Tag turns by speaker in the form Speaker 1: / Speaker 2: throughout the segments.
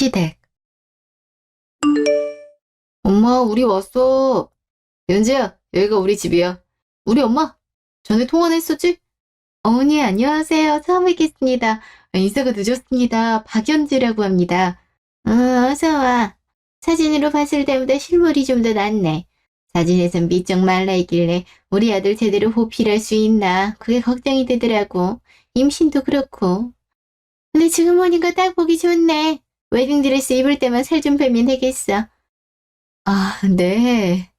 Speaker 1: 시댁. 엄마, 우리 왔어. 연지야, 여기가 우리 집이야. 우리 엄마, 전에 통화는 했었지? 어머니, 안녕하세요. 처음 뵙겠습니다. 인사가 늦었습니다. 박연지라고 합니다. 어서 와. 사진으로 봤을 때보다 실물이 좀 더 낫네. 사진에선 비쩍 말라 있길래 우리 아들 제대로 보필할 수 있나 그게 걱정이 되더라고. 임신도 그렇고. 근데 지금 보니까 딱 보기 좋네. 웨딩드레스 입을 때만 살 좀 빼면 되겠어. 아, 네.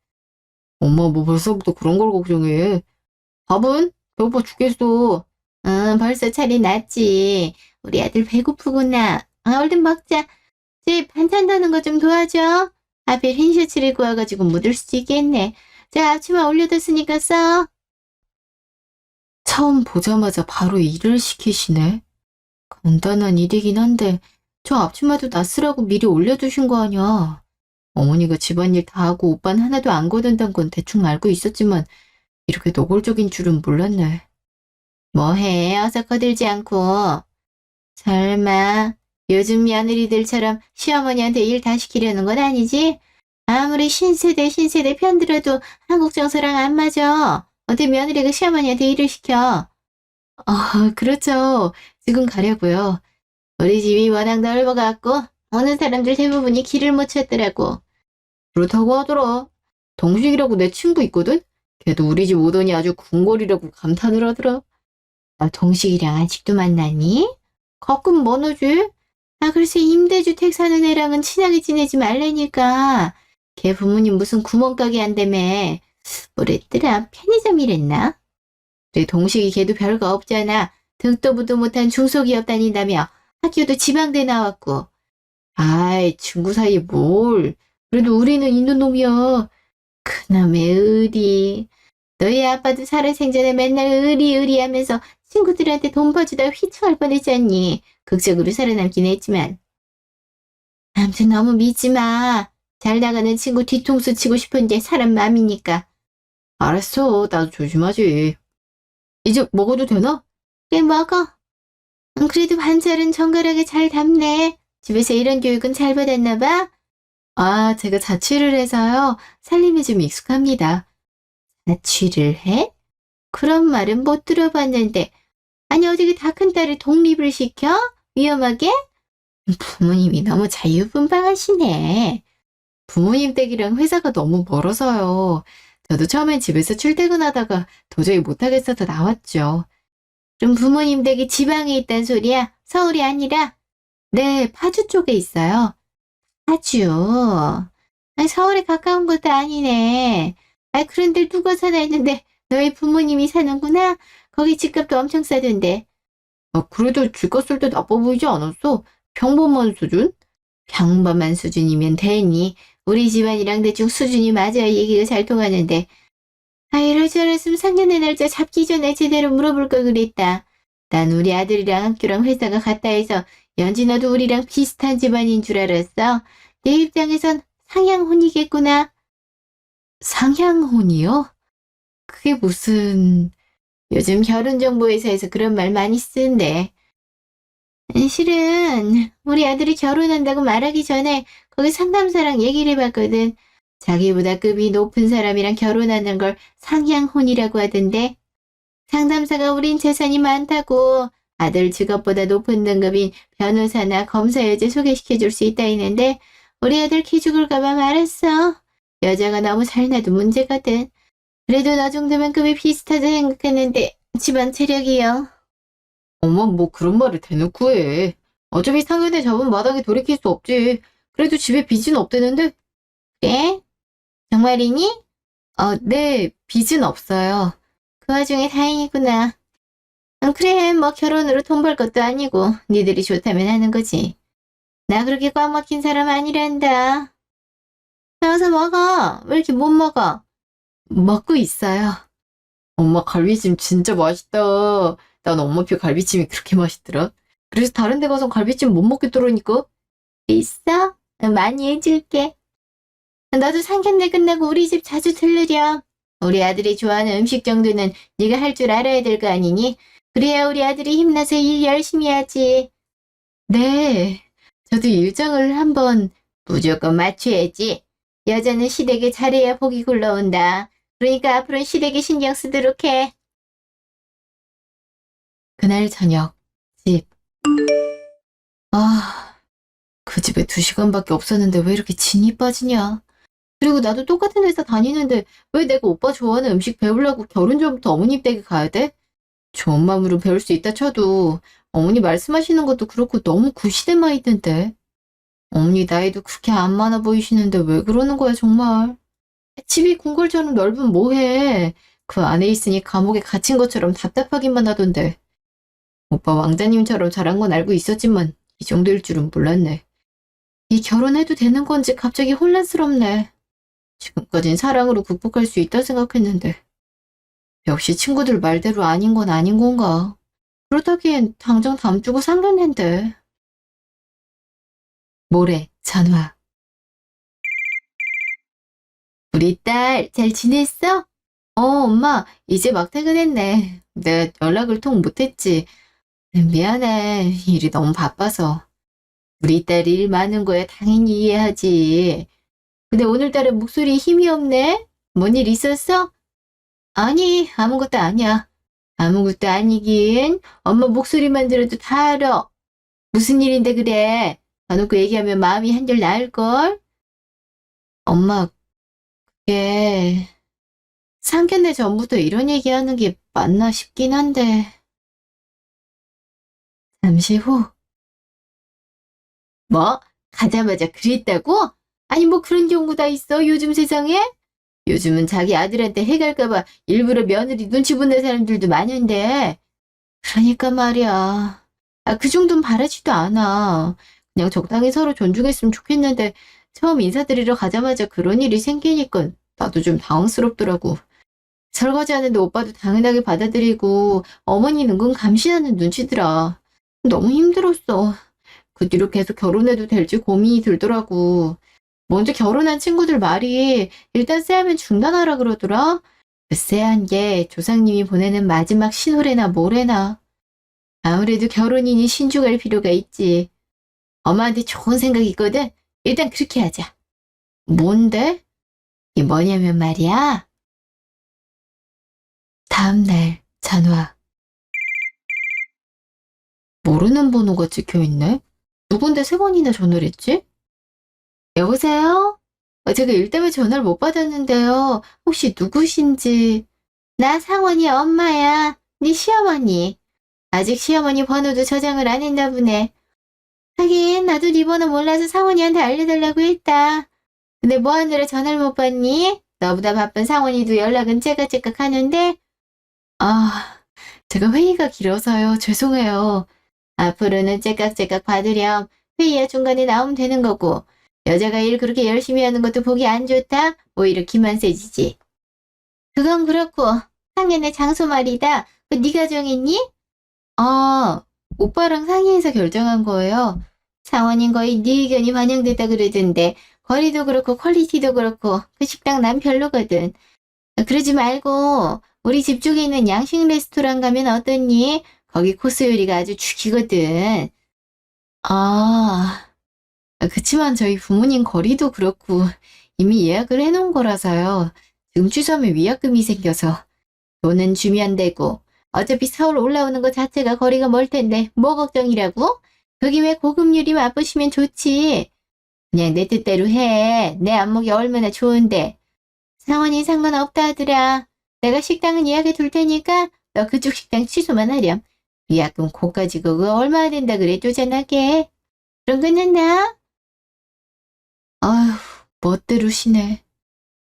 Speaker 1: 엄마 뭐 벌써부터 그런 걸 걱정해. 밥은? 배고파 죽겠어. 벌써 차리 났지. 우리 아들 배고프구나. 얼른 먹자. 집 반찬 더는 거 좀 도와줘. 하필 흰 셔츠를 입고 와가지고 묻을 수도 있겠네. 자, 앞치마 올려뒀으니까 써. 처음 보자마자 바로 일을 시키시네. 간단한 일이긴 한데 저 앞치마도 나 쓰라고 미리 올려두신 거 아니야. 어머니가 집안일 다 하고 오빠는 하나도 안 거둔다는 건 대충 알고 있었지만 이렇게 노골적인 줄은 몰랐네. 뭐해? 어서 거들지 않고. 설마 요즘 며느리들처럼 시어머니한테 일 다 시키려는 건 아니지? 아무리 신세대 편들어도 한국 정서랑 안 맞아. 어떻게 며느리가 시어머니한테 일을 시켜? 그렇죠. 지금 가려고요. 우리 집이 워낙 넓어갖고 오는 사람들 대부분이 길을 못 찾더라고. 그렇다고 하더라. 동식이라고 내 친구 있거든? 걔도 우리 집 오더니 아주 궁궐이라고 감탄을 하더라. 나 동식이랑 아직도 만나니? 가끔 만나지? 글쎄 임대주택 사는 애랑은 친하게 지내지 말라니까. 걔 부모님 무슨 구멍가게 한다며. 뭐랬더라? 편의점이랬나? 그래 동식이 걔도 별거 없잖아. 등도 보도 못한 중소기업 다닌다며. 학교도 지방대 나왔고. 아이 친구 사이에 뭘. 그래도 우리는 있는 놈이야. 그놈의 의리. 너희 아빠도 살아생전에 맨날 의리 하면서 친구들한테 돈 퍼주다 휘청할 뻔했잖니. 극적으로 살아남긴 했지만. 아무튼 너무 믿지 마. 잘 나가는 친구 뒤통수 치고 싶은 게 사람 마음이니까. 알았어. 나도 조심하지. 이제 먹어도 되나? 그래 먹어. 그래도 반찬은 정갈하게 잘 담네. 집에서 이런 교육은 잘 받았나 봐? 제가 자취를 해서요. 살림이 좀 익숙합니다. 자취를 해? 그런 말은 못 들어봤는데. 아니 어떻게 다 큰딸을 독립을 시켜? 위험하게? 부모님이 너무 자유분방하시네. 부모님 댁이랑 회사가 너무 멀어서요. 저도 처음엔 집에서 출퇴근하다가 도저히 못하겠어서 나왔죠. 그럼 부모님 댁이 지방에 있단 소리야? 서울이 아니라? 네, 파주 쪽에 있어요. 파주. 서울에 가까운 것도 아니네. 그런데 누가 사나 했는데 너희 부모님이 사는구나? 거기 집값도 엄청 싸던데. 그래도 집값 쓸 때 나빠 보이지 않았어. 평범한 수준? 평범한 수준이면 되니. 우리 집안이랑 대충 수준이 맞아야 얘기가 잘 통하는데. 이럴 줄 알았으면 상견례 날짜 잡기 전에 제대로 물어볼 걸 그랬다. 난 우리 아들이랑 학교랑 회사가 같다 해서 연지 너도 우리랑 비슷한 집안인 줄 알았어. 내 입장에선 상향혼이겠구나. 상향혼이요? 그게 무슨... 요즘 결혼정보회사에서 그런 말 많이 쓰는데. 실은 우리 아들이 결혼한다고 말하기 전에 거기 상담사랑 얘기를 해봤거든. 자기보다 급이 높은 사람이랑 결혼하는 걸 상향혼이라고 하던데. 상담사가 우린 재산이 많다고 아들 직업보다 높은 등급인 변호사나 검사 여자 소개시켜줄 수 있다 했는데 우리 아들 기 죽을까봐 말았어. 여자가 너무 잘나도 문제거든. 그래도 너 정도면 급이 비슷하다 생각했는데 집안 체력이요. 엄마 뭐 그런 말을 대놓고 해. 어차피 상견례 잡은 마당에 돌이킬 수 없지. 그래도 집에 빚은 없대는데. 그래? 정말이니? 네, 빚은 없어요. 그 와중에 다행이구나. 그래, 뭐 결혼으로 돈 벌 것도 아니고 니들이 좋다면 하는 거지. 나 그렇게 꽉 막힌 사람 아니란다. 나와서 먹어. 왜 이렇게 못 먹어? 먹고 있어요. 엄마 갈비찜 진짜 맛있다. 난 엄마표 갈비찜이 그렇게 맛있더라. 그래서 다른 데 가서 갈비찜 못 먹겠더라니까. 있어? 많이 해줄게. 너도 상견례 끝나고 우리 집 자주 들르렴. 우리 아들이 좋아하는 음식 정도는 네가 할 줄 알아야 될 거 아니니? 그래야 우리 아들이 힘나서 일 열심히 하지. 네. 저도 일정을 한번 무조건 맞춰야지. 여자는 시댁에 잘해야 복이 굴러온다. 그러니까 앞으로는 시댁에 신경 쓰도록 해. 그날 저녁, 집. 아, 그 집에 2시간밖에 없었는데 왜 이렇게 진이 빠지냐. 그리고 나도 똑같은 회사 다니는데 왜 내가 오빠 좋아하는 음식 배우려고 결혼 전부터 어머님 댁에 가야 돼? 좋은 마음으로 배울 수 있다 쳐도 어머니 말씀하시는 것도 그렇고 너무 구시대 마인드인데. 어머니 나이도 그렇게 안 많아 보이시는데 왜 그러는 거야 정말. 집이 궁궐처럼 넓으면 뭐해. 그 안에 있으니 감옥에 갇힌 것처럼 답답하기만 하던데. 오빠 왕자님처럼 잘한 건 알고 있었지만 이 정도일 줄은 몰랐네. 이 결혼해도 되는 건지 갑자기 혼란스럽네. 지금까진 사랑으로 극복할 수 있다 생각했는데 역시 친구들 말대로 아닌 건 아닌 건가. 그렇다기엔 당장 담 주고 상견례인데. 모레 전화. 우리 딸 잘 지냈어? 엄마 이제 막 퇴근했네. 내가 연락을 통 못했지. 미안해. 일이 너무 바빠서. 우리 딸이 일 많은 거야 당연히 이해하지. 근데 오늘따라 목소리에 힘이 없네? 뭔 일 있었어? 아니, 아무것도 아니야. 아무것도 아니긴. 엄마 목소리만 들어도 다 알아. 무슨 일인데 그래? 봐놓고 얘기하면 마음이 한결 나을걸? 엄마, 그게 상견례 전부터 이런 얘기하는 게 맞나 싶긴 한데. 잠시 후. 뭐? 가자마자 그랬다고? 아니 뭐 그런 경우 다 있어 요즘 세상에? 요즘은 자기 아들한테 해갈까봐 일부러 며느리 눈치 보는 사람들도 많은데. 그러니까 말이야. 그 정도는 바라지도 않아. 그냥 적당히 서로 존중했으면 좋겠는데 처음 인사드리러 가자마자 그런 일이 생기니까 나도 좀 당황스럽더라고. 설거지하는데 오빠도 당연하게 받아들이고 어머니는 은근 감시하는 눈치더라. 너무 힘들었어. 그 뒤로 계속 결혼해도 될지 고민이 들더라고. 먼저 결혼한 친구들 말이 일단 쎄하면 중단하라 그러더라. 그 쎄한 게 조상님이 보내는 마지막 신호래나 뭐래나. 아무래도 결혼이니 신중할 필요가 있지. 엄마한테 좋은 생각이 있거든. 일단 그렇게 하자. 뭔데? 이게 뭐냐면 말이야. 다음날 전화. 모르는 번호가 찍혀있네? 누군데 3번이나 전화를 했지? 여보세요? 제가 일 때문에 전화를 못 받았는데요. 혹시 누구신지. 나 상원이 엄마야. 네 시어머니. 아직 시어머니 번호도 저장을 안 했나 보네. 하긴 나도 네 번호 몰라서 상원이한테 알려달라고 했다. 근데 뭐 하느라 전화를 못 받니? 너보다 바쁜 상원이도 연락은 째깍째깍 하는데. 제가 회의가 길어서요. 죄송해요. 앞으로는 째깍째깍 받으렴. 회의야 중간에 나오면 되는 거고. 여자가 일 그렇게 열심히 하는 것도 보기 안 좋다? 오히려 기만 세지지. 그건 그렇고 상견례 장소 말이다. 네가 정했니? 오빠랑 상의해서 결정한 거예요. 상원인 거의 네 의견이 반영됐다 그러던데 거리도 그렇고 퀄리티도 그렇고 그 식당 난 별로거든. 그러지 말고 우리 집 쪽에 있는 양식 레스토랑 가면 어떠니? 거기 코스 요리가 아주 죽이거든. 그치만 저희 부모님 거리도 그렇고 이미 예약을 해놓은 거라서요. 지금 취소하면 위약금이 생겨서 돈은 주면 되고 어차피 서울 올라오는 것 자체가 거리가 멀 텐데 뭐 걱정이라고? 그 김에 고급 요리 맛보시면 좋지. 그냥 내 뜻대로 해. 내 안목이 얼마나 좋은데. 상원이 상관없다 하더라. 내가 식당은 예약해 둘 테니까 너 그쪽 식당 취소만 하렴. 위약금 고까지 그거 얼마나 된다 그래 쪼잔하게. 그럼 끝났나? 아휴, 멋대로시네.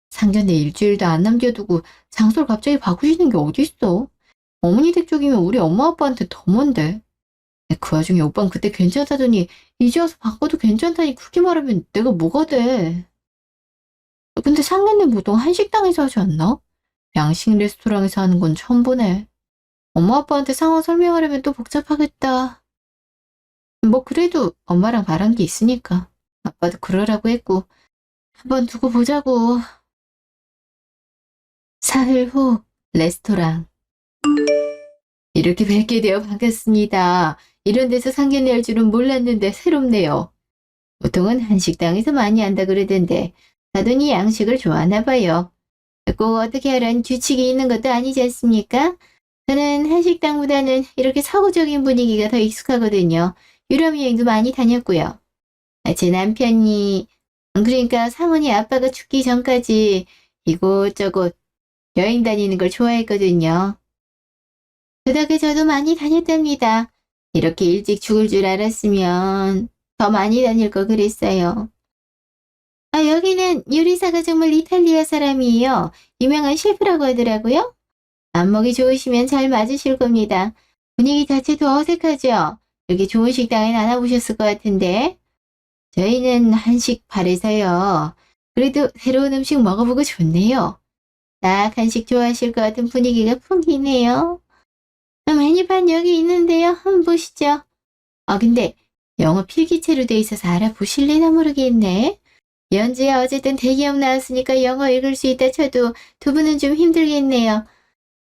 Speaker 1: 상견례 일주일도 안 남겨두고 장소를 갑자기 바꾸시는 게 어딨어? 어머니 댁 쪽이면 우리 엄마 아빠한테 더 먼데. 그 와중에 오빠는 그때 괜찮다더니 이제 와서 바꿔도 괜찮다니 그렇게 말하면 내가 뭐가 돼. 근데 상견례 보통 한식당에서 하지 않나? 양식 레스토랑에서 하는 건 처음 보네. 엄마 아빠한테 상황 설명하려면 또 복잡하겠다. 뭐 그래도 엄마랑 말한 게 있으니까. 아빠도 그러라고 했고 한번 두고 보자고. 사흘 후 레스토랑. 이렇게 뵙게 되어 반갑습니다. 이런 데서 상견례 할 줄은 몰랐는데 새롭네요. 보통은 한식당에서 많이 한다 그러던데 사돈이 양식을 좋아하나 봐요. 꼭 어떻게 하라는 규칙이 있는 것도 아니지 않습니까? 저는 한식당보다는 이렇게 서구적인 분위기가 더 익숙하거든요. 유럽 여행도 많이 다녔고요. 제 남편이 그러니까 사모님 아빠가 죽기 전까지 이곳저곳 여행 다니는 걸 좋아했거든요. 그 덕에 저도 많이 다녔답니다. 이렇게 일찍 죽을 줄 알았으면 더 많이 다닐 걸 그랬어요. 여기는 요리사가 정말 이탈리아 사람이에요. 유명한 셰프라고 하더라고요. 안목이 좋으시면 잘 맞으실 겁니다. 분위기 자체도 어색하죠? 이렇게 좋은 식당엔 안 와보셨을 것 같은데. 저희는 한식 발에서요. 그래도 새로운 음식 먹어보고 좋네요. 딱 한식 좋아하실 것 같은 분위기가 풍기네요. 메뉴판 여기 있는데요. 한번 보시죠. 근데 영어 필기체로 돼 있어서 알아보실래나 모르겠네. 연지야 어쨌든 대기업 나왔으니까 영어 읽을 수 있다 쳐도 두 분은 좀 힘들겠네요.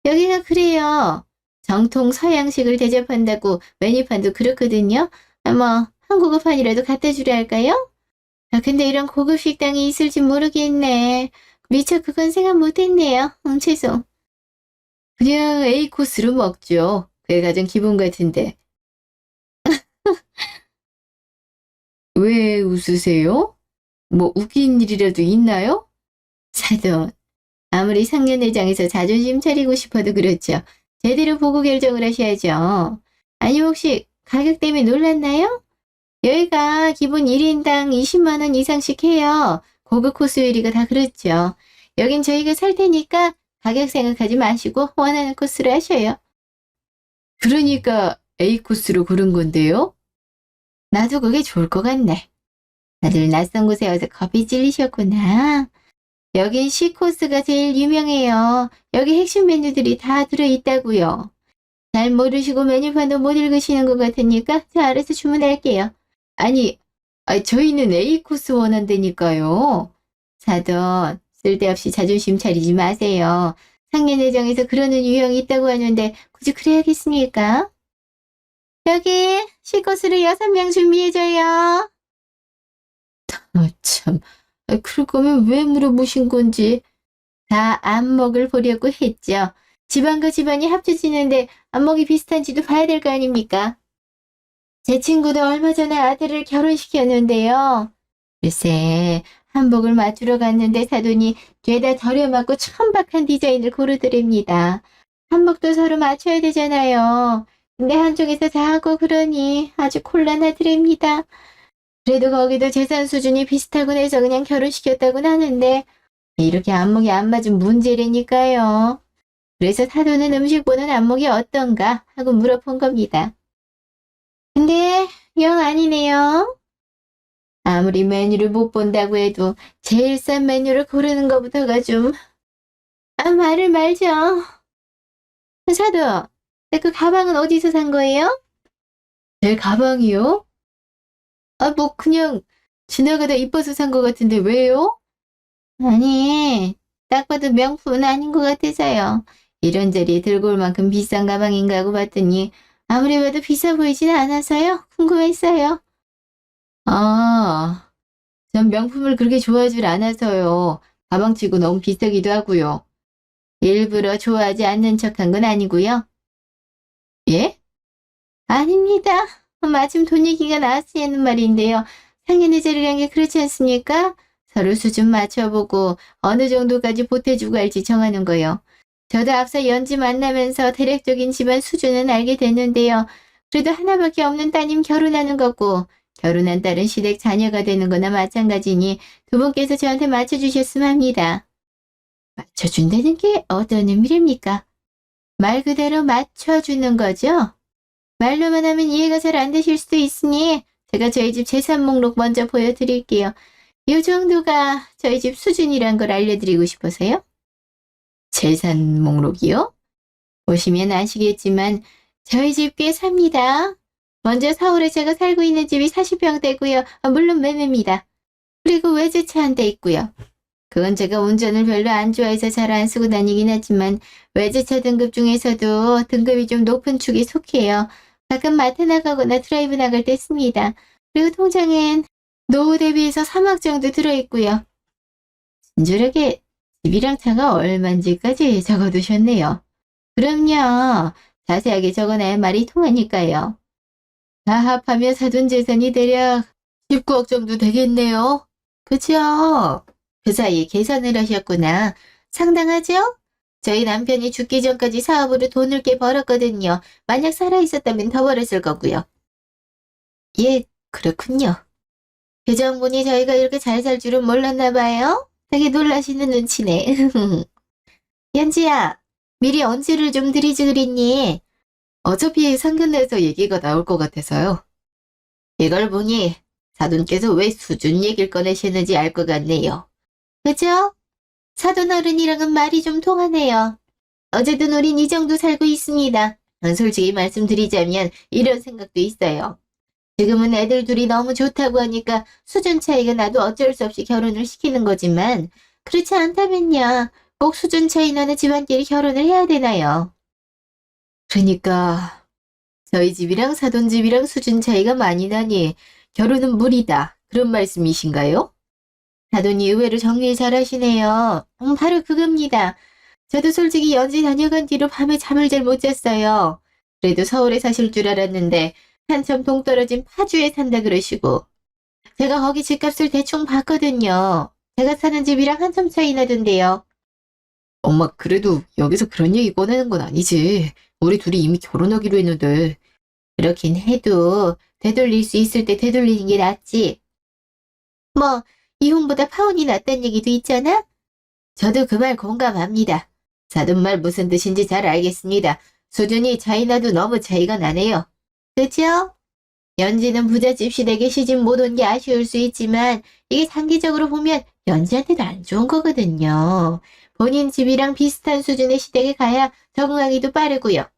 Speaker 1: 여기가 그래요. 정통 서양식을 대접한다고 메뉴판도 그렇거든요. 아마 한국어판이라도 갖다 주려 할까요? 근데 이런 고급 식당이 있을지 모르겠네. 미처 그건 생각 못했네요. 죄송. 그냥 A 코스로 먹죠. 그게 가장 기본 같은데. 왜 웃으세요? 뭐 웃긴 일이라도 있나요? 사돈, 아무리 상견례장에서 자존심 차리고 싶어도 그렇죠. 제대로 보고 결정을 하셔야죠. 아니 혹시 가격 때문에 놀랐나요? 여기가 기본 1인당 20만 원 이상씩 해요. 고급 코스 요리가 다 그렇죠. 여긴 저희가 살 테니까 가격 생각하지 마시고 원하는 코스로 하셔요. 그러니까 A 코스로 고른 건데요? 나도 그게 좋을 것 같네. 다들 낯선 곳에 와서 겁이 찔리셨구나. 여긴 C코스가 제일 유명해요. 여기 핵심 메뉴들이 다 들어있다고요. 잘 모르시고 메뉴판도 못 읽으시는 것 같으니까 저 알아서 주문할게요. 아니, 저희는 A코스 원한다니까요. 사돈, 쓸데없이 자존심 차리지 마세요. 상례내정에서 그러는 유형이 있다고 하는데 굳이 그래야겠습니까? 여기 C코스로 6명 준비해줘요. 참, 그럴 거면 왜 물어보신 건지. 다 안목을 보려고 했죠. 집안과 집안이 합쳐지는데 안목이 비슷한지도 봐야 될 거 아닙니까? 제 친구도 얼마 전에 아들을 결혼시켰는데요. 글쎄, 한복을 맞추러 갔는데 사돈이 죄다 저렴하고 천박한 디자인을 고르더랍니다. 한복도 서로 맞춰야 되잖아요. 근데 한쪽에서 다 하고 그러니 아주 곤란하더랍니다. 그래도 거기도 재산 수준이 비슷하고 해서 그냥 결혼시켰다고는 하는데 이렇게 안목이 안 맞은 문제라니까요. 그래서 사돈은 음식 보는 안목이 어떤가 하고 물어본 겁니다. 근데 영 아니네요. 아무리 메뉴를 못 본다고 해도 제일 싼 메뉴를 고르는 것부터가 좀... 말을 말죠. 사돈, 그 가방은 어디서 산 거예요? 제 가방이요? 뭐 그냥 지나가다 이뻐서 산 것 같은데 왜요? 아니, 딱 봐도 명품은 아닌 것 같아서요. 이런저리 들고 올 만큼 비싼 가방인가 하고 봤더니 아무리 봐도 비싸 보이진 않아서요. 궁금했어요. 전 명품을 그렇게 좋아하질 않아서요. 가방치고 너무 비싸기도 하고요. 일부러 좋아하지 않는 척한 건 아니고요. 예? 아닙니다. 마침 돈 얘기가 나왔으니 말인데요. 상견례 자리란 게 그렇지 않습니까? 서로 수준 맞춰보고 어느 정도까지 보태주고 할지 정하는 거요. 저도 앞서 연지 만나면서 대략적인 집안 수준은 알게 됐는데요. 그래도 하나밖에 없는 따님 결혼하는 거고 결혼한 딸은 시댁 자녀가 되는 거나 마찬가지니 두 분께서 저한테 맞춰주셨으면 합니다. 맞춰준다는 게 어떤 의미입니까? 말 그대로 맞춰주는 거죠? 말로만 하면 이해가 잘 안 되실 수도 있으니 제가 저희 집 재산 목록 먼저 보여드릴게요. 이 정도가 저희 집 수준이란 걸 알려드리고 싶어서요. 재산 목록이요? 보시면 아시겠지만 저희 집 꽤 삽니다. 먼저 서울에 제가 살고 있는 집이 40평대고요. 물론 매매입니다. 그리고 외제차 한 대 있고요. 그건 제가 운전을 별로 안 좋아해서 잘 안 쓰고 다니긴 하지만 외제차 등급 중에서도 등급이 좀 높은 축에 속해요. 가끔 마트 나가거나 드라이브 나갈 때 씁니다. 그리고 통장엔 노후 대비해서 3억 정도 들어있고요. 친절하게 집이랑 차가 얼만지까지 적어두셨네요. 그럼요. 자세하게 적어놔야 말이 통하니까요. 다 합하면 사돈 재산이 대략 19억 정도 되겠네요. 그쵸? 그 사이에 계산을 하셨구나. 상당하죠? 저희 남편이 죽기 전까지 사업으로 돈을 꽤 벌었거든요. 만약 살아있었다면 더 벌었을 거고요. 예, 그렇군요. 교정분이 저희가 이렇게 잘 살 줄은 몰랐나 봐요? 되게 놀라시는 눈치네. 연지야, 미리 언지를 좀 드리지 그랬니? 어차피 상견례에서 얘기가 나올 것 같아서요. 이걸 보니 사돈께서 왜 수준 얘기를 꺼내시는지 알 것 같네요. 그죠? 사돈 어른이랑은 말이 좀 통하네요. 어쨌든 우린 이 정도 살고 있습니다. 솔직히 말씀드리자면 이런 생각도 있어요. 지금은 애들 둘이 너무 좋다고 하니까 수준 차이가 나도 어쩔 수 없이 결혼을 시키는 거지만 그렇지 않다면요. 꼭 수준 차이 나는 집안끼리 결혼을 해야 되나요? 그러니까 저희 집이랑 사돈 집이랑 수준 차이가 많이 나니 결혼은 무리다. 그런 말씀이신가요? 사돈이 의외로 정리를 잘하시네요. 바로 그겁니다. 저도 솔직히 연지 다녀간 뒤로 밤에 잠을 잘 못 잤어요. 그래도 서울에 사실 줄 알았는데 한참 동떨어진 파주에 산다 그러시고 제가 거기 집값을 대충 봤거든요. 제가 사는 집이랑 한참 차이 나던데요. 엄마 그래도 여기서 그런 얘기 꺼내는 건 아니지. 우리 둘이 이미 결혼하기로 했는데. 그렇긴 해도 되돌릴 수 있을 때 되돌리는 게 낫지. 뭐 이혼보다 파혼이 낫다는 얘기도 있잖아? 저도 그 말 공감합니다. 사돈 말 무슨 뜻인지 잘 알겠습니다. 수준이 차이 나도 너무 차이가 나네요. 그쵸? 연지는 부잣집 시댁에 시집 못 온 게 아쉬울 수 있지만 이게 장기적으로 보면 연지한테도 안 좋은 거거든요. 본인 집이랑 비슷한 수준의 시댁에 가야 적응하기도 빠르고요.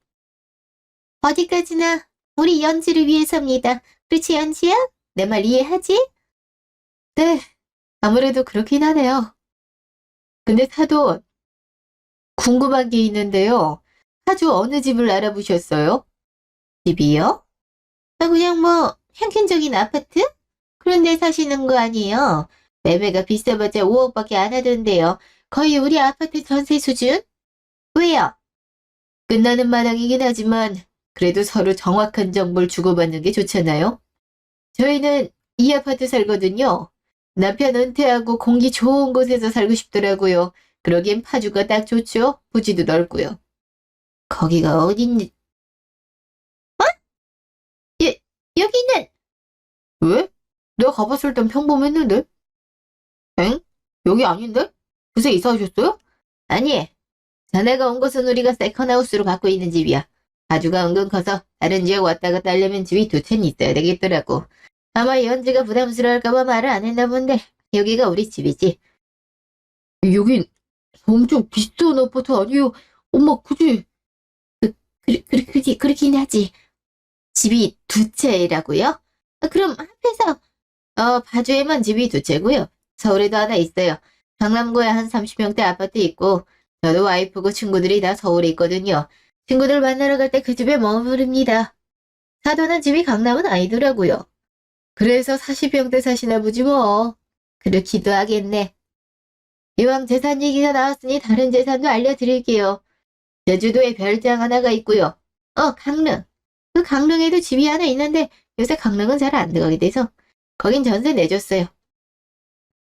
Speaker 1: 어디까지나 우리 연지를 위해서입니다. 그렇지 연지야? 내 말 이해하지? 네, 아무래도 그렇긴 하네요. 근데 사돈, 궁금한 게 있는데요. 파주 어느 집을 알아보셨어요? 집이요? 그냥 뭐 평균적인 아파트? 그런 데 사시는 거 아니에요? 매매가 비싸봤자 5억밖에 안 하던데요. 거의 우리 아파트 전세 수준? 왜요? 끝나는 마당이긴 하지만 그래도 서로 정확한 정보를 주고받는 게 좋잖아요. 저희는 이 아파트 살거든요. 남편 은퇴하고 공기 좋은 곳에서 살고 싶더라고요. 그러기엔 파주가 딱 좋죠. 부지도 넓고요. 거기가 어딘지... 여, 여기는... 왜? 내가 가봤을 땐 평범했는데? 엥? 여기 아닌데? 그새 이사 오셨어요? 아니, 자네가 온 곳은 우리가 세컨하우스로 갖고 있는 집이야. 파주가 은근 커서 다른 지역 왔다 갔다 하려면 집이 두 채는 있어야 되겠더라고. 아마 연지가 부담스러울까봐 말을 안 했나 본데 여기가 우리 집이지. 여긴 엄청 비싼 아파트 아니에요? 엄마 그지? 그렇긴 하지. 집이 두 채라고요? 그럼 합해서 파주에만 집이 두 채고요. 서울에도 하나 있어요. 강남구에 한 30평대 아파트 있고 저도 와이프고 친구들이 다 서울에 있거든요. 친구들 만나러 갈 때 그 집에 머무릅니다. 사돈은 집이 강남은 아니더라고요. 그래서 40평대 사시나 보지 뭐. 그렇기도 하겠네. 이왕 재산 얘기가 나왔으니 다른 재산도 알려드릴게요. 제주도에 별장 하나가 있고요. 강릉. 그 강릉에도 집이 하나 있는데 요새 강릉은 잘 안 들어가게 돼서 거긴 전세 내줬어요.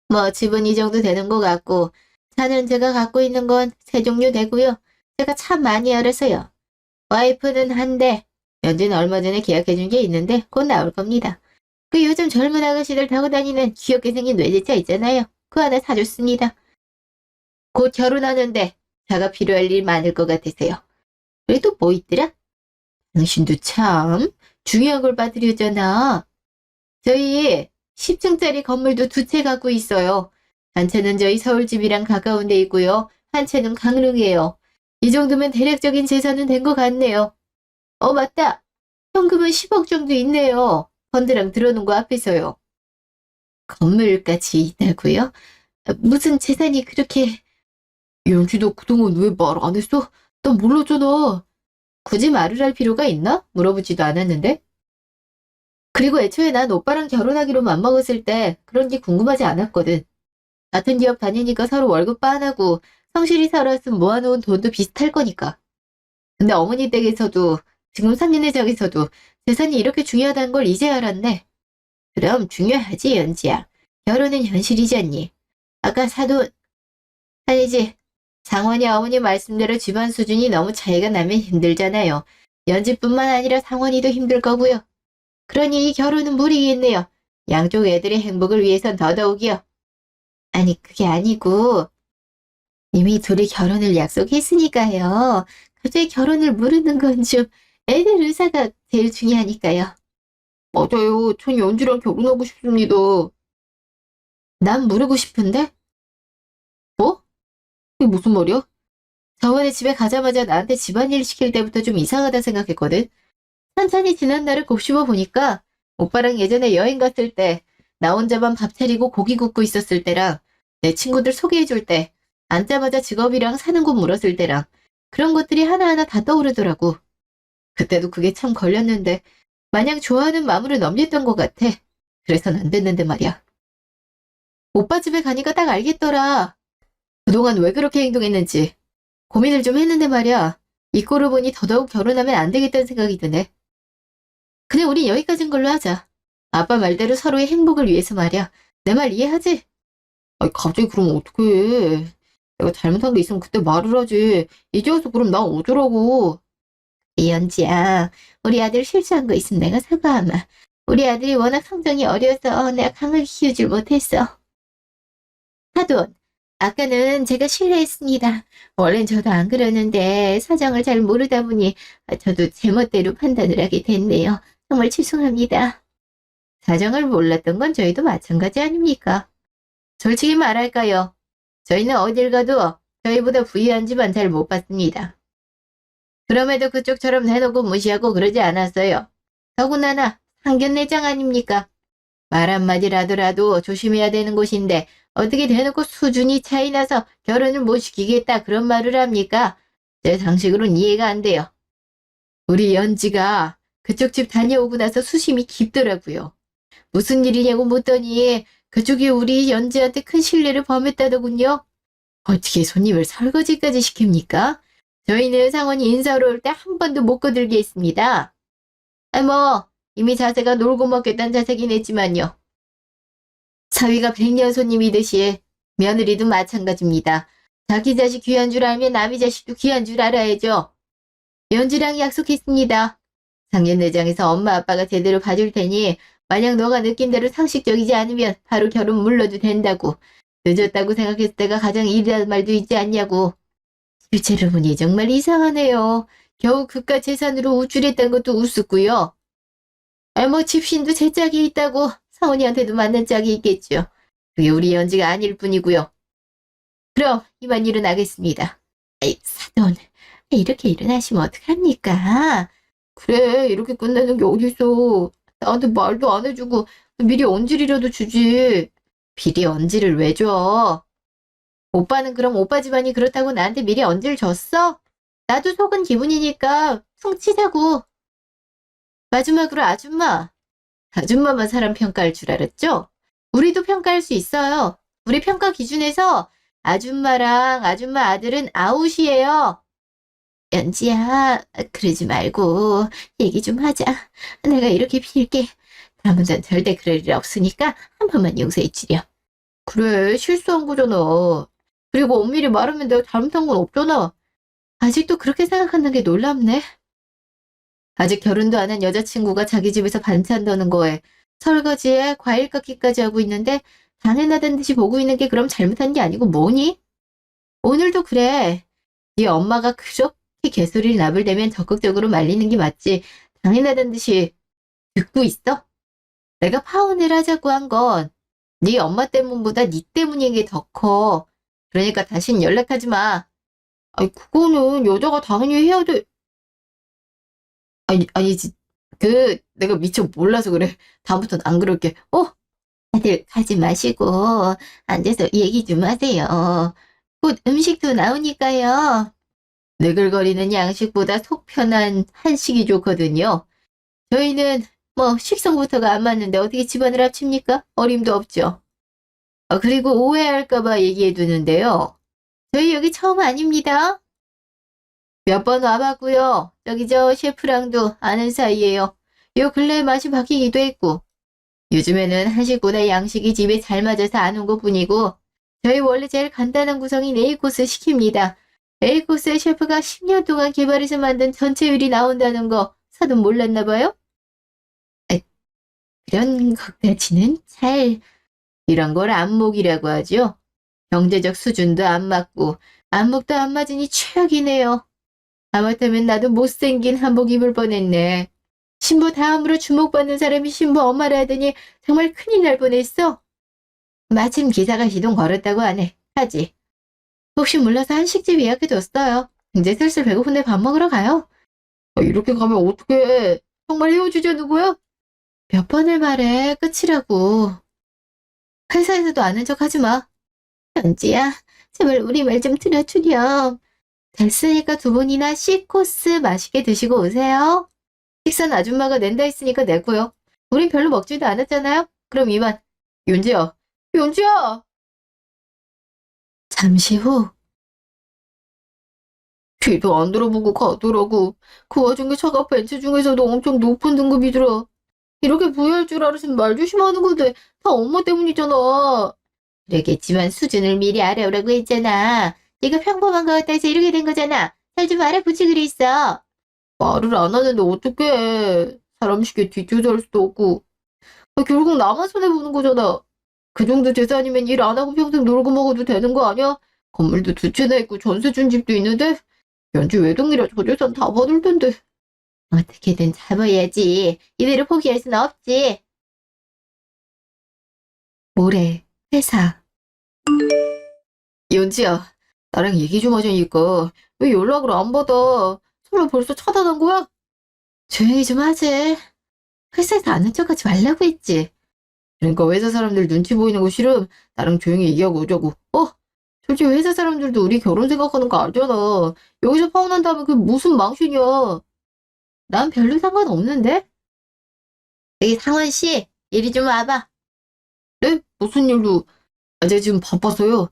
Speaker 1: 뭐 집은 이 정도 되는 것 같고 차는 제가 갖고 있는 건 세 종류 되고요. 제가 참 많이 알아서요. 와이프는 한 대, 연주는 얼마 전에 계약해준 게 있는데 곧 나올 겁니다. 그 요즘 젊은 아가씨들 타고 다니는 귀엽게 생긴 외제차 있잖아요. 그거 하나 사줬습니다. 곧 결혼하는데 차가 필요할 일 많을 것 같아서요. 그래도 뭐 있더라? 당신도 참 중요한 걸 받으려잖아. 저희 10층짜리 건물도 두 채 갖고 있어요. 한 채는 저희 서울집이랑 가까운 데 있고요. 한 채는 강릉이에요. 이 정도면 대략적인 재산은 된 것 같네요. 맞다. 현금은 10억 정도 있네요. 펀드랑 들어놓은 거 앞에서요. 건물까지 있다고요? 무슨 재산이 그렇게... 연주도 그동안 왜 말 안 했어? 난 몰랐잖아. 굳이 말을 할 필요가 있나? 물어보지도 않았는데. 그리고 애초에 난 오빠랑 결혼하기로 맘먹었을 때 그런 게 궁금하지 않았거든. 같은 기업 다니니까 서로 월급 빠하고 성실히 살았으면 모아놓은 돈도 비슷할 거니까. 근데 어머니 댁에서도 지금 상인네 댁에서도 재산이 이렇게 중요하다는 걸 이제 알았네. 그럼 중요하지, 연지야. 결혼은 현실이잖니. 아까 사돈, 아니지. 상원이 어머니 말씀대로 집안 수준이 너무 차이가 나면 힘들잖아요. 연지뿐만 아니라 상원이도 힘들 거고요. 그러니 이 결혼은 무리겠네요. 양쪽 애들의 행복을 위해선 더더욱이요. 아니, 그게 아니고 이미 둘이 결혼을 약속했으니까요. 갑자기 결혼을 무르는 건 좀 애들 의사가 제일 중요하니까요. 맞아요. 전 연주랑 결혼하고 싶습니다. 난 모르고 싶은데? 뭐? 이게 무슨 말이야? 저번에 집에 가자마자 나한테 집안일 시킬 때부터 좀 이상하다 생각했거든. 천천히 지난 날을 곱씹어 보니까 오빠랑 예전에 여행 갔을 때 나 혼자만 밥 차리고 고기 굽고 있었을 때랑 내 친구들 소개해줄 때 앉자마자 직업이랑 사는 곳 물었을 때랑 그런 것들이 하나하나 다 떠오르더라고. 그때도 그게 참 걸렸는데 마냥 좋아하는 마음으로 넘겼던 것 같아. 그래선 안 됐는데 말이야. 오빠 집에 가니까 딱 알겠더라. 그동안 왜 그렇게 행동했는지 고민을 좀 했는데 말이야. 이 꼴을 보니 더더욱 결혼하면 안 되겠다는 생각이 드네. 그냥 우린 여기까지인 걸로 하자. 아빠 말대로 서로의 행복을 위해서 말이야. 내 말 이해하지? 아니, 갑자기 그러면 어떡해. 내가 잘못한 게 있으면 그때 말을 하지. 이제 와서 그럼 나 어쩌라고. 연지야, 우리 아들 실수한 거 있으면 내가 사과하마. 우리 아들이 워낙 성정이 어려서 내가 강하게 키우질 못했어. 사돈, 아까는 제가 실례했습니다. 원래는 저도 안 그러는데 사정을 잘 모르다 보니 저도 제멋대로 판단을 하게 됐네요. 정말 죄송합니다. 사정을 몰랐던 건 저희도 마찬가지 아닙니까? 솔직히 말할까요? 저희는 어딜 가도 저희보다 부유한 집안 잘 못 봤습니다. 그럼에도 그쪽처럼 대놓고 무시하고 그러지 않았어요. 더군다나 상견례장 아닙니까? 말 한마디라도 조심해야 되는 곳인데 어떻게 대놓고 수준이 차이 나서 결혼을 못 시키겠다 그런 말을 합니까? 제 상식으로는 이해가 안 돼요. 우리 연지가 그쪽 집 다녀오고 나서 수심이 깊더라고요. 무슨 일이냐고 묻더니 그쪽이 우리 연지한테 큰 신뢰를 범했다더군요. 어떻게 손님을 설거지까지 시킵니까? 저희는 상원이 인사로 올 때 한 번도 못 거들게 했습니다. 이미 자세가 놀고 먹겠다는 자세긴 했지만요. 사위가 백년 손님이듯이 며느리도 마찬가지입니다. 자기 자식 귀한 줄 알면 남의 자식도 귀한 줄 알아야죠. 연주랑 약속했습니다. 상견례장에서 엄마 아빠가 제대로 봐줄 테니 만약 너가 느낀 대로 상식적이지 않으면 바로 결혼 물러도 된다고. 늦었다고 생각했을 때가 가장 이르다는 말도 있지 않냐고. 실제로 보니 정말 이상하네요. 겨우 그깟 재산으로 우쭐했던 것도 우습고요. 집신도 제 짝이 있다고 사원이한테도 맞는 짝이 있겠죠. 그게 우리 연지가 아닐 뿐이고요. 그럼 이만 일어나겠습니다. 사돈, 이렇게 일어나시면 어떡합니까? 그래, 이렇게 끝내는 게 어딨어. 나한테 말도 안 해주고 미리 언질이라도 주지. 미리 언질을 왜 줘? 오빠는 그럼 오빠 집안이 그렇다고 나한테 미리 언질 줬어? 나도 속은 기분이니까 퉁치자고. 마지막으로 아줌마만 사람 평가할 줄 알았죠? 우리도 평가할 수 있어요. 우리 평가 기준에서 아줌마랑 아줌마 아들은 아웃이에요. 연지야, 그러지 말고 얘기 좀 하자. 내가 이렇게 빌게. 다음부턴 절대 그럴 일 없으니까 한 번만 용서해 주렴. 그래, 실수한 거잖아. 그리고 엄밀히 말하면 내가 잘못한 건 없잖아. 아직도 그렇게 생각하는 게 놀랍네. 아직 결혼도 안 한 여자친구가 자기 집에서 반찬 더는 거에 설거지에 과일 깎기까지 하고 있는데 당연하다는 듯이 보고 있는 게 그럼 잘못한 게 아니고 뭐니? 오늘도 그래. 네 엄마가 그렇게 개소리를 나불대면 적극적으로 말리는 게 맞지. 당연하다는 듯이 듣고 있어? 내가 파혼을 하자고 한 건 네 엄마 때문보다 네 때문인 게 더 커. 그러니까 다신 연락하지 마. 아니, 그거는 여자가 당연히 해야 돼. 아니지. 내가 미처 몰라서 그래. 다음부터는 안 그럴게. 다들 가지 마시고 앉아서 얘기 좀 하세요. 곧 음식도 나오니까요. 느글거리는 양식보다 속 편한 한식이 좋거든요. 저희는 뭐 식성부터가 안 맞는데 어떻게 집안을 합칩니까? 어림도 없죠. 그리고 오해할까봐 얘기해두는데요. 저희 여기 처음 아닙니다. 몇 번 와봤고요. 저기 저 셰프랑도 아는 사이예요. 요 근래에 맛이 바뀌기도 했고 요즘에는 한식보다 양식이 집에 잘 맞아서 안 온 것뿐이고 저희 원래 제일 간단한 구성인 A코스 시킵니다. A코스의 셰프가 10년 동안 개발해서 만든 전체 요리 나온다는 거 사돈 몰랐나 봐요? 아, 그런 것까지는 잘 이런 걸 안목이라고 하죠. 경제적 수준도 안 맞고 안목도 안 맞으니 최악이네요. 하마터면 나도 못생긴 한복 입을 뻔했네. 신부 다음으로 주목받는 사람이 신부 엄마라 하더니 정말 큰일 날 뻔했어. 마침 기사가 시동 걸었다고 하네. 하지. 혹시 몰라서 한식집 예약해뒀어요. 이제 슬슬 배고픈데 밥 먹으러 가요. 이렇게 가면 어떡해. 정말 헤어지자 누구야? 몇 번을 말해. 끝이라고. 회사에서도 아는 척 하지 마. 연지야, 제발 우리 말 좀 들어주렴. 됐으니까 두 분이나 C코스 맛있게 드시고 오세요. 식사는 아줌마가 낸다 했으니까 내고요. 우린 별로 먹지도 않았잖아요. 그럼 이만. 윤지야, 윤지야! 잠시 후. 귀도 안 들어보고 가더라고. 그 와중에 차가 벤츠 중에서도 엄청 높은 등급이더라. 이렇게 부여할 줄 알았으면 말 조심하는 건데 다 엄마 때문이잖아. 그러겠지만 수준을 미리 알아오라고 했잖아. 네가 평범한 것 같아서 이렇게 된 거잖아. 잘 좀 알아보지 그랬어. 말을 안 하는데 어떡해. 사람 쉽게 뒷조사할 수도 없고. 결국 나만 손해보는 거잖아. 그 정도 재산이면 일 안 하고 평생 놀고 먹어도 되는 거 아니야? 건물도 두 채나 있고 전세 준 집도 있는데 연주 외동이라 저 재산 다 받을 텐데. 어떻게든 잡아야지. 이대로 포기할 순 없지. 모레 회사. 연지야, 나랑 얘기 좀 하자니까 왜 연락을 안 받아? 설마 벌써 차단한 거야? 조용히 좀 하지. 회사에서 아는 척하지 말라고 했지. 그러니까 회사 사람들 눈치 보이는 거 싫음. 나랑 조용히 얘기하고 오자고. 솔직히 회사 사람들도 우리 결혼 생각하는 거 알잖아. 여기서 파혼한다면 그게 무슨 망신이야. 난 별로 상관없는데? 여기 상원 씨, 이리 좀 와봐. 네? 무슨 일로? 제가 지금 바빠서요.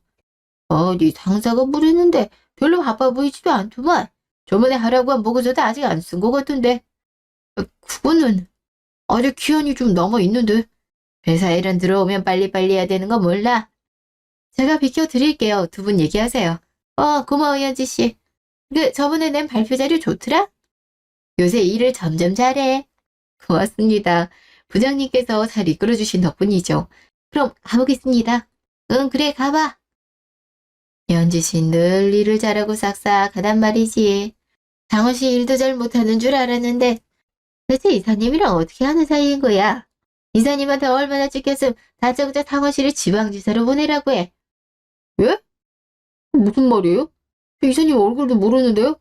Speaker 1: 네 상사가 부르는데 별로 바빠 보이지도 않더만. 저번에 하라고 한 보고서도 아직 안 쓴 것 같은데. 그거는 아직 기한이 좀 남아있는데. 회사 일은 들어오면 빨리빨리 해야 되는 거 몰라? 제가 비켜드릴게요. 두 분 얘기하세요. 고마워, 연지 씨. 저번에 낸 발표 자료 좋더라? 요새 일을 점점 잘해. 고맙습니다. 부장님께서 잘 이끌어주신 덕분이죠. 그럼 가보겠습니다. 응, 그래, 가봐. 연지 씨 늘 일을 잘하고 싹싹하단 말이지. 장원 씨 일도 잘 못하는 줄 알았는데 대체 이사님이랑 어떻게 하는 사이인 거야? 이사님한테 얼마나 찍혔음 다짜고짜 장원 씨를 지방지사로 보내라고 해. 왜? 무슨 말이에요? 저 이사님 얼굴도 모르는데요?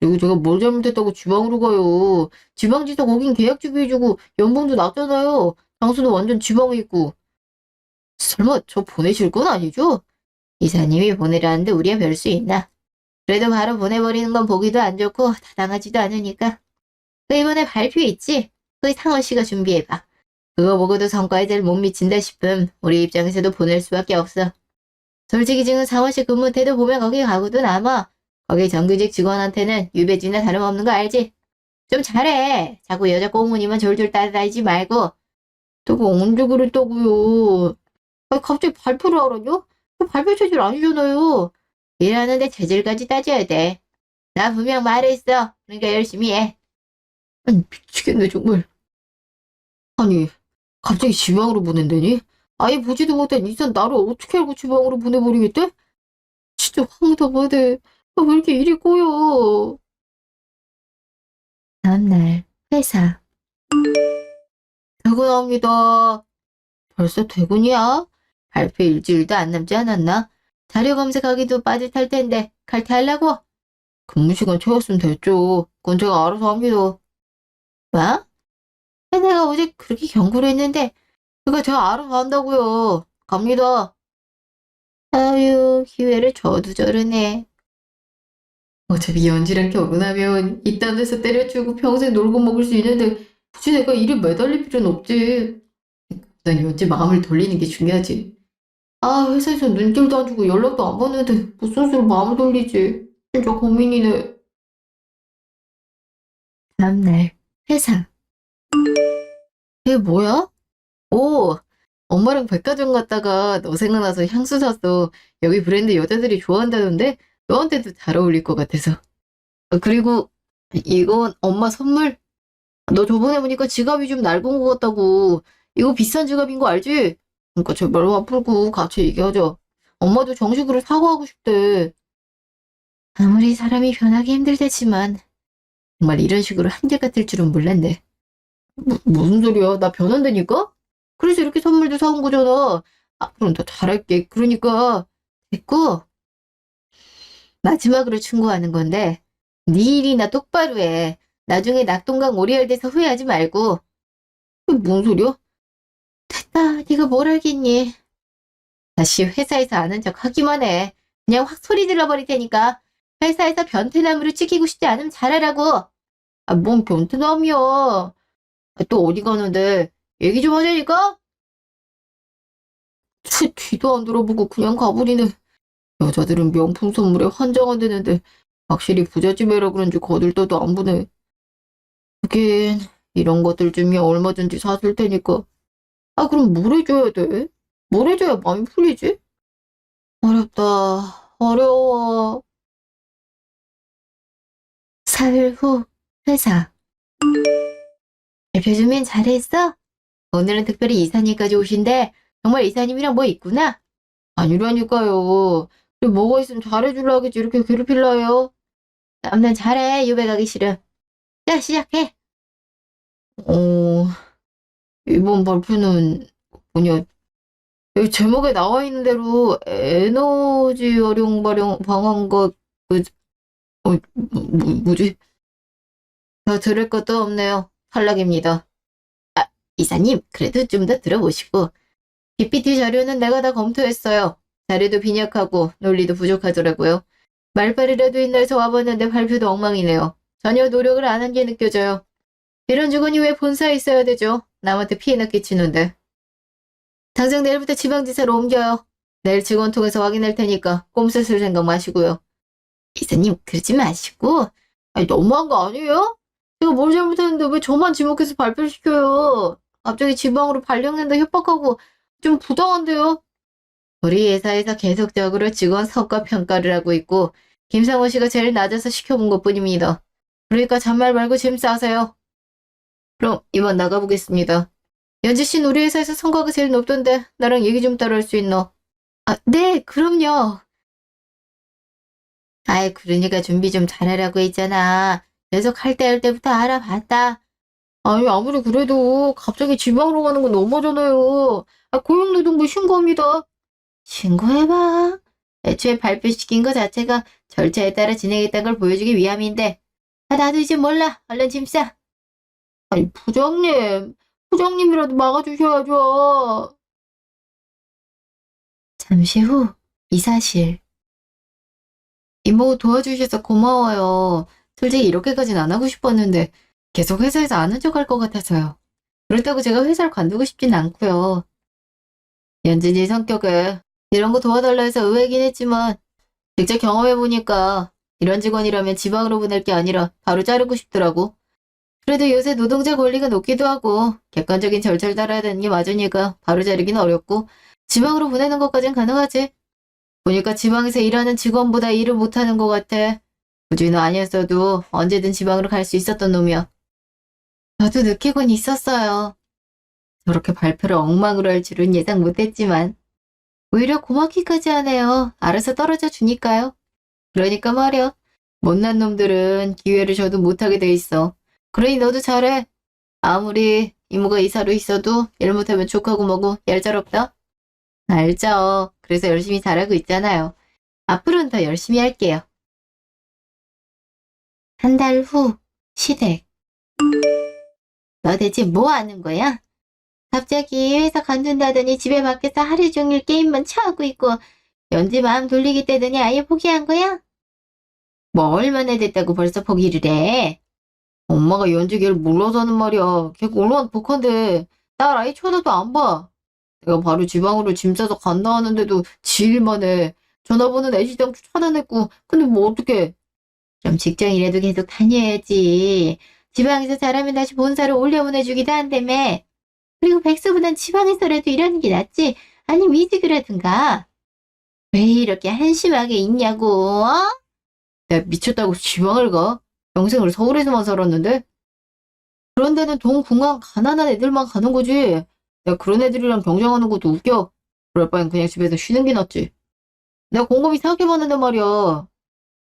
Speaker 1: 그리고 제가 뭘 잘못했다고 지방으로 가요. 지방지사 거긴 계약직이 해주고 연봉도 낮잖아요. 장수는 완전 지방에 있고. 설마 저 보내실 건 아니죠? 이사님이 보내라는데 우리야 별 수 있나? 그래도 바로 보내버리는 건 보기도 안 좋고 타당하지도 않으니까. 이번에 발표 있지? 그 상원 씨가 준비해봐. 그거 보고도 성과에 잘 못 미친다 싶음 우리 입장에서도 보낼 수밖에 없어. 솔직히 지금 상원 씨 근무 태도 보면 거기 가고도 남아. 거기 정규직 직원한테는 유배지나 다름없는 거 알지? 좀 잘해. 자꾸 여자 꽁무니만 졸졸 따라다니지 말고. 또그 언제 그랬다고요. 갑자기 발표를 하라뇨? 그 발표 체질 아니잖아요. 일하는데 체질까지 따져야 돼. 나 분명 말했어. 그러니까 열심히 해. 아니 미치겠네 정말. 아니 갑자기 지방으로 보낸다니? 아예 보지도 못한 이산 나를 어떻게 알고 지방으로 보내버리겠대? 진짜 황당하네. 왜 이렇게 일이 꼬여? 다음날 회사. 퇴근합니다. 벌써 퇴근이야? 발표 일주일도 안 남지 않았나? 자료 검색하기도 빠듯할 텐데 칼퇴하려고? 근무 시간 채웠으면 됐죠. 그건 제가 알아서 합니다. 뭐? 내가 어제 그렇게 경고를 했는데 그거 제가 알아서 한다고요. 갑니다. 아유, 기회를 줘도 저러네. 어차피 연지랑 결혼하면 이딴 데서 때려치우고 평생 놀고 먹을 수 있는데 굳이 내가 일에 매달릴 필요는 없지. 난 연지 마음을 돌리는 게 중요하지. 아, 회사에서 눈길도 안 주고 연락도 안 받는데 무슨 수로 마음을 돌리지. 진짜 고민이네. 다음날 회사. 이게 뭐야? 오, 엄마랑 백화점 갔다가 너 생각나서 향수 샀어. 여기 브랜드 여자들이 좋아한다던데 너한테도 잘 어울릴 것 같아서. 그리고 이건 엄마 선물. 너 저번에 보니까 지갑이 좀 낡은 것 같다고. 이거 비싼 지갑인 거 알지? 그러니까 제발 화 풀고 같이 얘기하자. 엄마도 정식으로 사과하고 싶대. 아무리 사람이 변하기 힘들대지만 정말 이런 식으로 한계가 될 줄은 몰랐네. 무슨 소리야? 나 변한다니까? 그래서 이렇게 선물도 사온 거잖아. 앞으로는 더 잘할게. 그러니까 됐고 마지막으로 충고하는 건데 네 일이나 똑바로 해. 나중에 낙동강 오리알 돼서 후회하지 말고. 뭔 소리야? 됐다. 네가 뭘 알겠니? 다시 회사에서 아는 척 하기만 해. 그냥 확 소리 질러버릴 테니까. 회사에서 변태남으로 찍히고 싶지 않으면 잘하라고. 뭔 변태남이야. 또 어디 가는데? 얘기 좀 하자니까? 뒤도 안 돌아보고 그냥 가버리네. 여자들은 명품 선물에 환장한다는데 확실히 부잣집애라 그런지 거들떠도 안 보네. 하긴 이런 것들 주면 얼마든지 사줄 테니까. 그럼 뭘 해줘야 돼? 뭘 해줘야 마음이 풀리지? 어렵다. 어려워. 사흘 후 회사. 대표주민 잘했어? 오늘은 특별히 이사님까지 오신대. 정말 이사님이랑 뭐 있구나? 아니라니까요. 뭐가 있으면 잘해줄라 하겠지 이렇게 괴롭힐라 해요. 남는 잘해. 유배 가기 싫음. 자, 시작해. 어, 이번 발표는 뭐냐. 여기 제목에 나와 있는 대로 에너지 활용 방안과 그, 뭐지? 더 들을 것도 없네요. 탈락입니다. 이사님, 그래도 좀 더 들어보시고. PPT 자료는 내가 다 검토했어요. 자료도 빈약하고 논리도 부족하더라고요. 말빨이라도 있나 해서 와봤는데 발표도 엉망이네요. 전혀 노력을 안 한 게 느껴져요. 이런 직원이 왜 본사에 있어야 되죠? 남한테 피해나 끼치는데. 당장 내일부터 지방지사로 옮겨요. 내일 직원 통해서 확인할 테니까 꼼수 쓸 생각 마시고요. 이사님, 그러지 마시고. 너무한 거 아니에요? 제가 뭘 잘못했는데 왜 저만 지목해서 발표시켜요? 갑자기 지방으로 발령낸다 협박하고 좀 부당한데요? 우리 회사에서 계속적으로 직원 성과 평가를 하고 있고 김상원 씨가 제일 낮아서 시켜본 것뿐입니다. 그러니까 잔말 말고 짐 싸세요. 그럼 이만 나가보겠습니다. 연지 씨는 우리 회사에서 성과가 제일 높던데 나랑 얘기 좀 따로 할 수 있노? 네, 그럼요. 그러니까 준비 좀 잘하라고 했잖아. 계속 할 때부터 알아봤다. 아무리 그래도 갑자기 지방으로 가는 건 너무하잖아요. 고용노동부 신고합니다. 신고해봐. 애초에 발표시킨 거 자체가 절차에 따라 진행했다는 걸 보여주기 위함인데. 나도 이제 몰라. 얼른 짐 싸. 부장님. 부장님이라도 막아주셔야죠. 잠시 후 이사실. 이모 도와주셔서 고마워요. 솔직히 이렇게까진 안 하고 싶었는데 계속 회사에서 아는 척 할 것 같아서요. 그렇다고 제가 회사를 관두고 싶진 않고요. 연진이 성격에 이런 거 도와달라 해서 의외긴 했지만 직접 경험해보니까 이런 직원이라면 지방으로 보낼 게 아니라 바로 자르고 싶더라고. 그래도 요새 노동자 권리가 높기도 하고 객관적인 절차를 따라야 되는 게 맞으니까 바로 자르긴 어렵고 지방으로 보내는 것까진 가능하지. 보니까 지방에서 일하는 직원보다 일을 못하는 것 같아. 부주는 아니었어도 언제든 지방으로 갈 수 있었던 놈이야. 저도 느끼곤 있었어요. 저렇게 발표를 엉망으로 할 줄은 예상 못했지만 오히려 고맙기까지 하네요. 알아서 떨어져 주니까요. 그러니까 말이야. 못난 놈들은 기회를 줘도 못하게 돼 있어. 그러니 너도 잘해. 아무리 이모가 이사로 있어도 일 못하면 족하고 뭐고 얄짤없다. 알죠. 그래서 열심히 잘하고 있잖아요. 앞으로는 더 열심히 할게요. 한 달 후 시댁. 너 대체 뭐 하는 거야? 갑자기 회사 관둔다더니 집에 밖에서 하루 종일 게임만 쳐하고 있고 연지 마음 돌리기 때더니 아예 포기한 거야? 뭐 얼마나 됐다고 벌써 포기를 해? 엄마가 연지 걔를 몰라서는 말이야. 걔가 얼마나 독한데 날 아예 쳐다도 안 봐. 내가 바로 지방으로 짐 싸서 간다 하는데도 지일 만에 전화번호 내지도 않고 차단했고. 근데 뭐 어떡해. 그럼 직장이라도 계속 다녀야지. 지방에서 잘하면 다시 본사로 올려보내주기도 한다며. 그리고 백수보단 지방에서라도 일하는 게 낫지. 아니면 이직을 하든가. 왜 이렇게 한심하게 있냐고, 어? 내가 미쳤다고 지방을 가? 평생을 서울에서만 살았는데? 그런 데는 돈 궁한 가난한 애들만 가는 거지. 내가 그런 애들이랑 경쟁하는 것도 웃겨. 그럴 바엔 그냥 집에서 쉬는 게 낫지. 내가 곰곰이 생각해봤는데 말이야.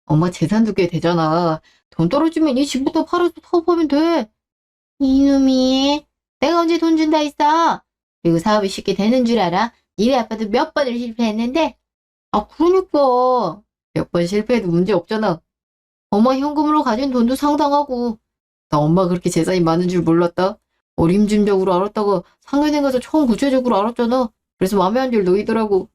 Speaker 1: 엄마 재산도 꽤 되잖아. 돈 떨어지면 이 집부터 팔아서 사업하면 돼. 이놈이. 내가 언제 돈 준다 했어? 그리고 사업이 쉽게 되는 줄 알아? 니네 아빠도 몇 번을 실패했는데? 아, 그러니까. 몇 번 실패해도 문제 없잖아. 엄마 현금으로 가진 돈도 상당하고. 나 엄마 그렇게 재산이 많은 줄 몰랐다. 어림짐작으로 알았다가 상견례 가서 처음 구체적으로 알았잖아. 그래서 마음에 안 들더라고.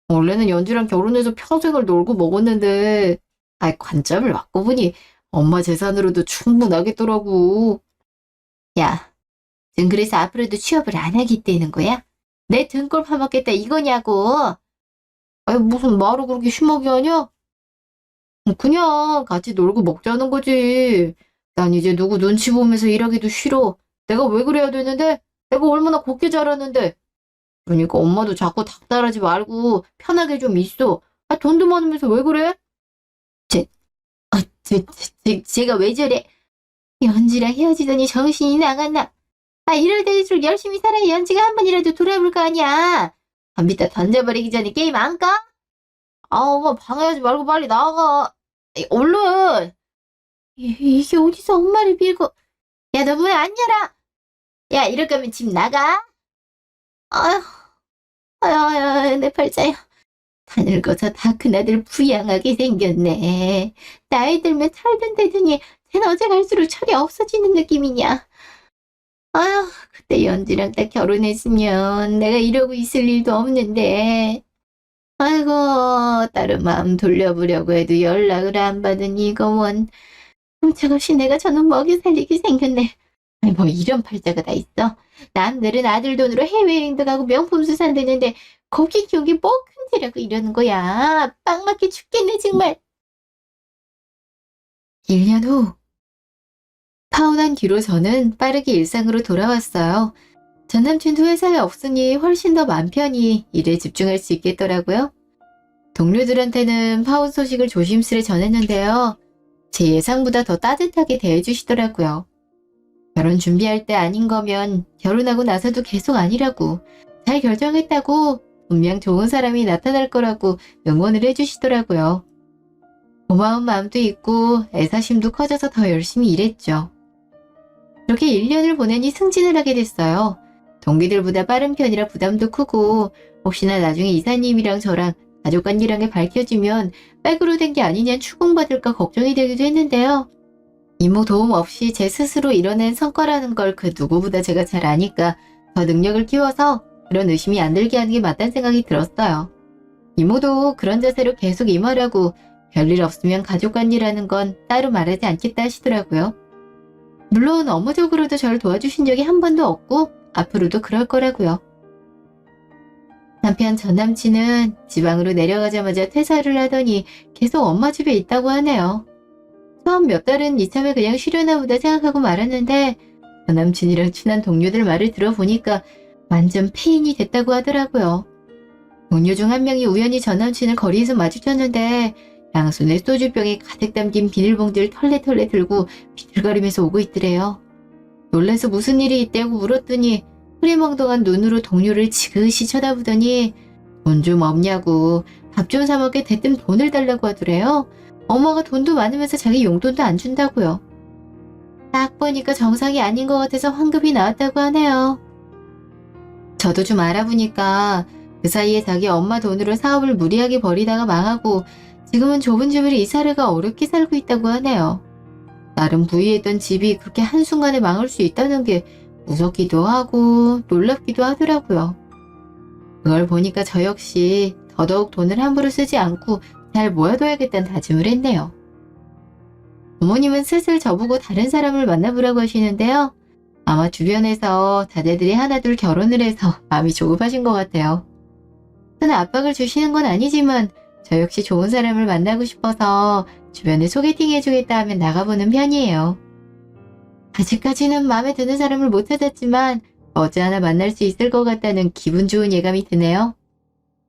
Speaker 1: 원래는 연지랑 결혼해서 평생을 놀고 먹었는데, 아이, 관점을 바꿔보니 엄마 재산으로도 충분하겠더라고. 야, 지금 그래서 앞으로도 취업을 안 하겠다는 거야? 내 등골 파먹겠다 이거냐고. 아니, 무슨 말을 그렇게 심하게 하냐? 그냥 같이 놀고 먹자는 거지. 난 이제 누구 눈치 보면서 일하기도 싫어. 내가 왜 그래야 되는데? 내가 얼마나 곱게 자랐는데. 그러니까 엄마도 자꾸 닥달하지 말고 편하게 좀 있어. 아, 돈도 많으면서 왜 그래? 제가 왜 저래? 연지랑 헤어지더니 정신이 나갔나? 아, 이럴 때일수록 열심히 살아야 연지가 한 번이라도 돌아볼 거 아니야. 컴퓨터 던져버리기 전에 게임 안 까? 아, 엄마 방해하지 말고 빨리 나가. 얼른! 이게 어디서 엄마를 빌고. 야, 너 문 안 열어? 야, 이럴 거면 집 나가. 아휴, 아휴, 내 팔자야. 다 늙어서 다 큰아들 부양하게 생겼네. 나이 들면 살던대더니 쟤는 어제 갈수록 철이 없어지는 느낌이냐. 아휴, 그때 연지랑 딱 결혼했으면 내가 이러고 있을 일도 없는데. 아이고, 다른 마음 돌려보려고 해도 연락을 안 받은 이거 원. 끔짝없이 내가 저놈 먹여 살리게 생겼네. 아니, 뭐 이런 팔자가 다 있어. 남들은 아들 돈으로 해외여행도 가고 명품수 산다는데 거기 기억이 뭐 큰지라고 이러는 거야. 빵 맞게 죽겠네 정말. 1년 후 파혼한 뒤로 저는 빠르게 일상으로 돌아왔어요. 전 남친도 회사에 없으니 훨씬 더 맘 편히 일에 집중할 수 있겠더라고요. 동료들한테는 파혼 소식을 조심스레 전했는데요. 제 예상보다 더 따뜻하게 대해주시더라고요. 결혼 준비할 때 아닌 거면 결혼하고 나서도 계속 아니라고, 잘 결정했다고, 분명 좋은 사람이 나타날 거라고 응원을 해주시더라고요. 고마운 마음도 있고 애사심도 커져서 더 열심히 일했죠. 그렇게 1년을 보내니 승진을 하게 됐어요. 동기들보다 빠른 편이라 부담도 크고 혹시나 나중에 이사님이랑 저랑 가족관계란 게 밝혀지면 백으로 된 게 아니냐 추궁받을까 걱정이 되기도 했는데요. 이모 도움 없이 제 스스로 이뤄낸 성과라는 걸 그 누구보다 제가 잘 아니까 더 능력을 키워서 그런 의심이 안 들게 하는 게 맞다는 생각이 들었어요. 이모도 그런 자세로 계속 임하라고 별일 없으면 가족관리라는 건 따로 말하지 않겠다 하시더라고요. 물론 업무적으로도 저를 도와주신 적이 한 번도 없고 앞으로도 그럴 거라고요. 한편 전 남친은 지방으로 내려가자마자 퇴사를 하더니 계속 엄마 집에 있다고 하네요. 처음 몇 달은 이참에 그냥 쉬려나 보다 생각하고 말았는데 전 남친이랑 친한 동료들 말을 들어보니까 완전 폐인이 됐다고 하더라고요. 동료 중 한 명이 우연히 전 남친을 거리에서 마주쳤는데 양손에 소주병에 가득 담긴 비닐봉지를 털레털레 들고 비틀거리면서 오고 있더래요. 놀라서 무슨 일이 있다고 물었더니 흐리멍덩한 눈으로 동료를 지그시 쳐다보더니 돈 좀 없냐고 밥 좀 사 먹게 대뜸 돈을 달라고 하더래요. 엄마가 돈도 많으면서 자기 용돈도 안 준다고요. 딱 보니까 정상이 아닌 것 같아서 환급이 나왔다고 하네요. 저도 좀 알아보니까 그 사이에 자기 엄마 돈으로 사업을 무리하게 벌이다가 망하고 지금은 좁은 집으로 이사를 가 어렵게 살고 있다고 하네요. 나름 부유했던 집이 그렇게 한순간에 망할 수 있다는 게 무섭기도 하고 놀랍기도 하더라고요. 그걸 보니까 저 역시 더더욱 돈을 함부로 쓰지 않고 잘 모아둬야겠다는 다짐을 했네요. 부모님은 슬슬 저보고 다른 사람을 만나보라고 하시는데요. 아마 주변에서 자제들이 하나둘 결혼을 해서 마음이 조급하신 것 같아요. 큰 압박을 주시는 건 아니지만 저 역시 좋은 사람을 만나고 싶어서 주변에 소개팅 해주겠다 하면 나가보는 편이에요. 아직까지는 마음에 드는 사람을 못 찾았지만 머지않아 만날 수 있을 것 같다는 기분 좋은 예감이 드네요.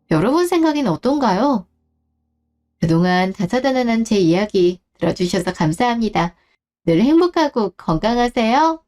Speaker 1: 여러분 생각엔 어떤가요? 그동안 다사다난한 제 이야기 들어주셔서 감사합니다. 늘 행복하고 건강하세요.